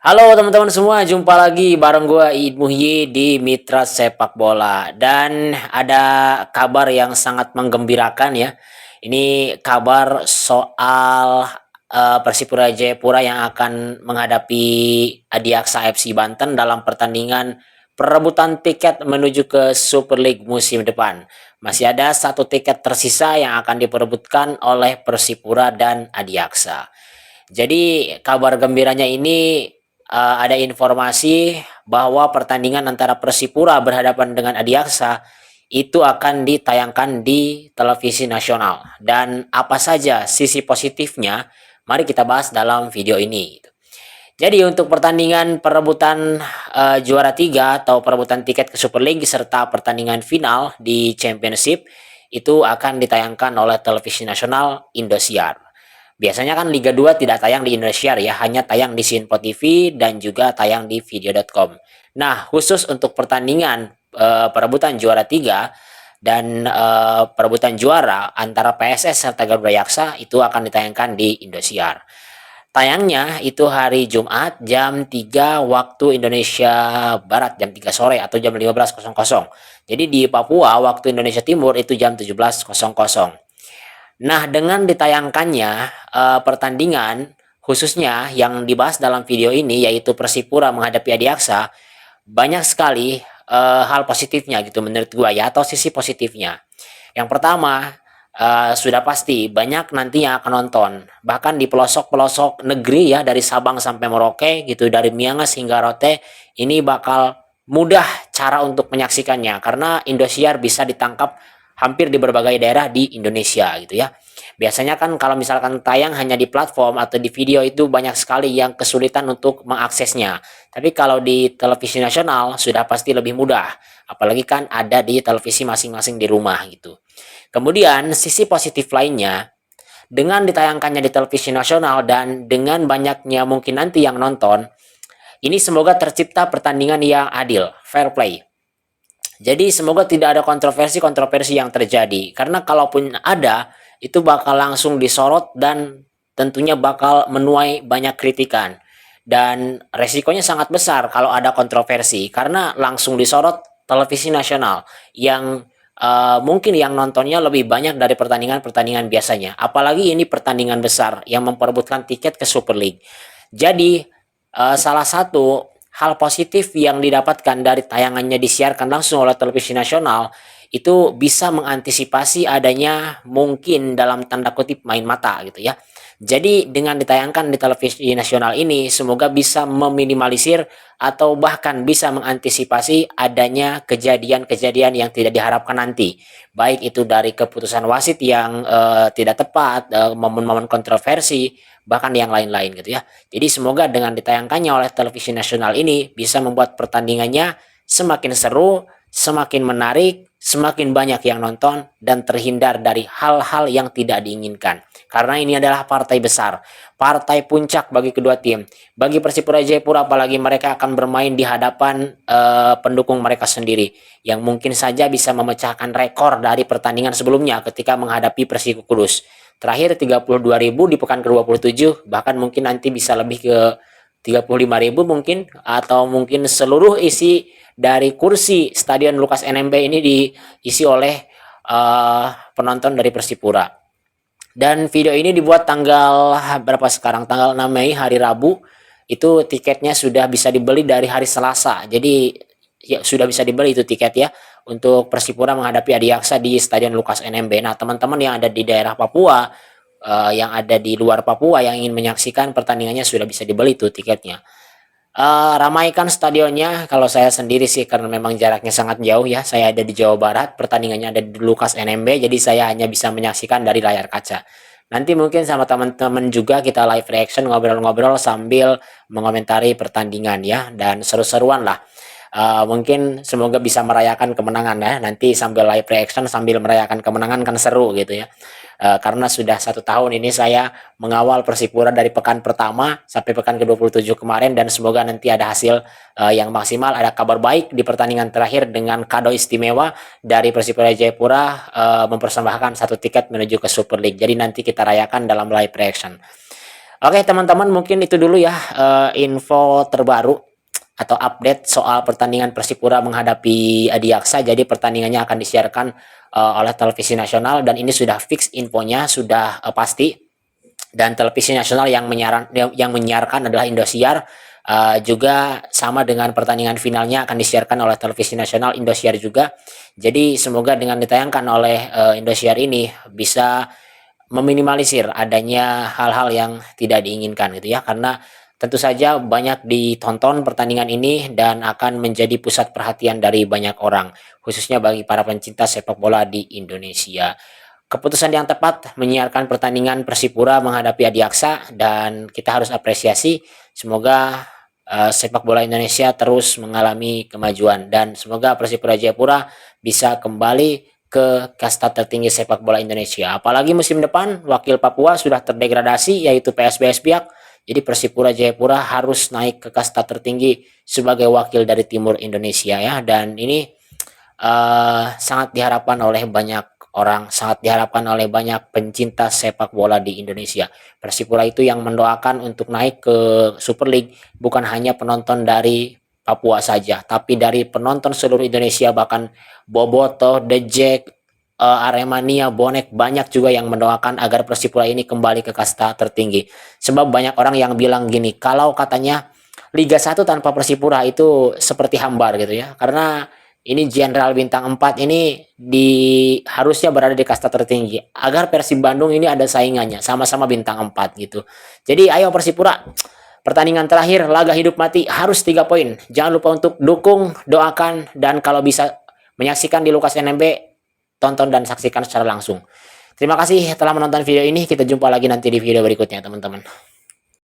Halo teman-teman semua, jumpa lagi bareng gua Iid Muhyi di Mitra Sepak Bola. Dan ada kabar yang sangat menggembirakan ya. Ini kabar soal Persipura Jayapura yang akan menghadapi Adiaksa FC Banten dalam pertandingan perebutan tiket menuju ke Super League musim depan. Masih ada satu tiket tersisa yang akan diperebutkan oleh Persipura dan Adiaksa. Jadi kabar gembiranya ini ada informasi bahwa pertandingan antara Persipura berhadapan dengan Adiaksa itu akan ditayangkan di televisi nasional. Dan apa saja sisi positifnya, mari kita bahas dalam video ini. Jadi untuk pertandingan perebutan juara 3 atau perebutan tiket ke Super League serta pertandingan final di Championship itu akan ditayangkan oleh televisi nasional Indosiar. Biasanya kan Liga 2 tidak tayang di Indosiar ya, hanya tayang di Sinpo TV dan juga tayang di video.com. Nah, khusus untuk pertandingan perebutan juara 3 dan perebutan juara antara PSS serta Garuda Yaksa itu akan ditayangkan di Indosiar. Tayangnya itu hari Jumat jam 3 waktu Indonesia Barat, jam 3 sore atau jam 15.00. Jadi di Papua waktu Indonesia Timur itu jam 17.00. Nah, dengan ditayangkannya pertandingan khususnya yang dibahas dalam video ini yaitu Persipura menghadapi Adiaksa, banyak sekali hal positifnya gitu menurut gua ya, atau sisi positifnya. Yang pertama, sudah pasti banyak nanti yang akan nonton. Bahkan di pelosok-pelosok negeri ya, dari Sabang sampai Merauke gitu, dari Miangas hingga Rote, ini bakal mudah cara untuk menyaksikannya karena Indosiar bisa ditangkap hampir di berbagai daerah di Indonesia gitu ya. Biasanya kan kalau misalkan tayang hanya di platform atau di video itu banyak sekali yang kesulitan untuk mengaksesnya. Tapi kalau di televisi nasional sudah pasti lebih mudah. Apalagi kan ada di televisi masing-masing di rumah gitu. Kemudian sisi positif lainnya, dengan ditayangkannya di televisi nasional dan dengan banyaknya mungkin nanti yang nonton, ini semoga tercipta pertandingan yang adil, fair play. Jadi semoga tidak ada kontroversi-kontroversi yang terjadi. Karena kalaupun ada, itu bakal langsung disorot dan tentunya bakal menuai banyak kritikan. Dan resikonya sangat besar kalau ada kontroversi karena langsung disorot televisi nasional yang mungkin yang nontonnya lebih banyak dari pertandingan-pertandingan biasanya. Apalagi ini pertandingan besar yang memperebutkan tiket ke Super League. Jadi salah satu hal positif yang didapatkan dari tayangannya disiarkan langsung oleh televisi nasional itu bisa mengantisipasi adanya mungkin dalam tanda kutip main mata gitu ya. Jadi dengan ditayangkan di televisi nasional ini semoga bisa meminimalisir atau bahkan bisa mengantisipasi adanya kejadian-kejadian yang tidak diharapkan nanti. Baik itu dari keputusan wasit yang tidak tepat, momen-momen kontroversi, bahkan yang lain-lain gitu ya. Jadi semoga dengan ditayangkannya oleh televisi nasional ini bisa membuat pertandingannya semakin seru, semakin menarik, semakin banyak yang nonton dan terhindar dari hal-hal yang tidak diinginkan. Karena ini adalah partai besar, partai puncak bagi kedua tim. Bagi Persipura Jayapura apalagi mereka akan bermain di hadapan pendukung mereka sendiri yang mungkin saja bisa memecahkan rekor dari pertandingan sebelumnya ketika menghadapi Persiku Kudus. Terakhir 32.000 di pekan ke-27, bahkan mungkin nanti bisa lebih ke 35.000 mungkin, atau mungkin seluruh isi dari kursi Stadion Lukas NMB ini diisi oleh penonton dari Persipura. Dan video ini dibuat tanggal berapa sekarang? Tanggal 6 Mei hari Rabu. Itu tiketnya sudah bisa dibeli dari hari Selasa. Jadi ya sudah bisa dibeli itu tiket ya untuk Persipura menghadapi Adiaksa di Stadion Lukas NMB. Nah, teman-teman yang ada di daerah Papua, yang ada di luar Papua yang ingin menyaksikan pertandingannya sudah bisa dibeli tuh tiketnya. Ramaikan stadionnya kalau saya sendiri sih karena memang jaraknya sangat jauh ya. Saya ada di Jawa Barat, pertandingannya ada di Lukas NMB, jadi saya hanya bisa menyaksikan dari layar kaca. Nanti mungkin sama teman-teman juga kita live reaction ngobrol-ngobrol sambil mengomentari pertandingan ya dan seru-seruan lah. Mungkin semoga bisa merayakan kemenangan ya. Nanti sambil live reaction sambil merayakan kemenangan kan seru gitu ya. Karena sudah 1 tahun ini saya mengawal Persipura dari pekan pertama sampai pekan ke-27 kemarin dan semoga nanti ada hasil yang maksimal, ada kabar baik di pertandingan terakhir dengan kado istimewa dari Persipura Jayapura mempersembahkan satu tiket menuju ke Super League. Jadi nanti kita rayakan dalam live reaction. Oke teman-teman, mungkin itu dulu ya info terbaru atau update soal pertandingan Persipura menghadapi Adiaksa. Jadi pertandingannya akan disiarkan oleh televisi nasional dan ini sudah fix infonya, sudah pasti. Dan televisi nasional yang menyiarkan adalah Indosiar. Juga sama dengan pertandingan finalnya akan disiarkan oleh televisi nasional Indosiar juga. Jadi semoga dengan ditayangkan oleh Indosiar ini bisa meminimalisir adanya hal-hal yang tidak diinginkan gitu ya, karena tentu saja banyak ditonton pertandingan ini dan akan menjadi pusat perhatian dari banyak orang, khususnya bagi para pencinta sepak bola di Indonesia. Keputusan yang tepat menyiarkan pertandingan Persipura menghadapi Adiaksa dan kita harus apresiasi. Semoga sepak bola Indonesia terus mengalami kemajuan dan semoga Persipura Jayapura bisa kembali ke kasta tertinggi sepak bola Indonesia. Apalagi musim depan wakil Papua sudah terdegradasi yaitu PSBS Biak. Jadi Persipura Jayapura harus naik ke kasta tertinggi sebagai wakil dari timur Indonesia ya, dan ini sangat diharapkan oleh banyak orang, sangat diharapkan oleh banyak pencinta sepak bola di Indonesia. Persipura itu yang mendoakan untuk naik ke Super League bukan hanya penonton dari Papua saja, tapi dari penonton seluruh Indonesia, bahkan Boboto, The Jack, Aremania, Bonek, banyak juga yang mendoakan agar Persipura ini kembali ke kasta tertinggi. Sebab banyak orang yang bilang gini, kalau katanya Liga 1 tanpa Persipura itu seperti hambar gitu ya. Karena ini Jenderal Bintang 4 ini harusnya berada di kasta tertinggi agar Persib Bandung ini ada saingannya, sama-sama bintang 4 gitu. Jadi ayo Persipura, pertandingan terakhir laga hidup mati harus 3 poin. Jangan lupa untuk dukung, doakan, dan kalau bisa menyaksikan di Lukas NMB, tonton dan saksikan secara langsung. Terima kasih telah menonton video ini. Kita jumpa lagi nanti di video berikutnya teman-teman.